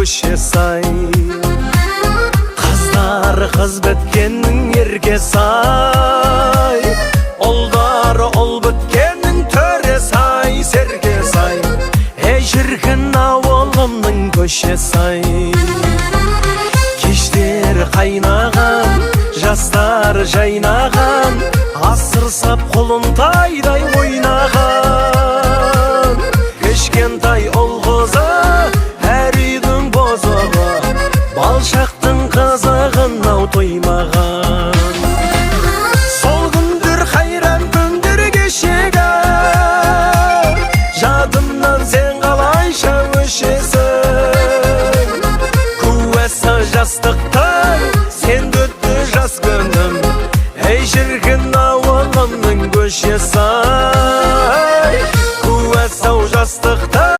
көше сай. Қыздар қыз біткеннің ерге сай, ұлдар ұл біткеннің төре сай, серге сай. Жүрген ауылымның көше сай. Кештер қайнаған, жастар жайнаған, асыр сап құлынтайдай ойнаған. Кішкентай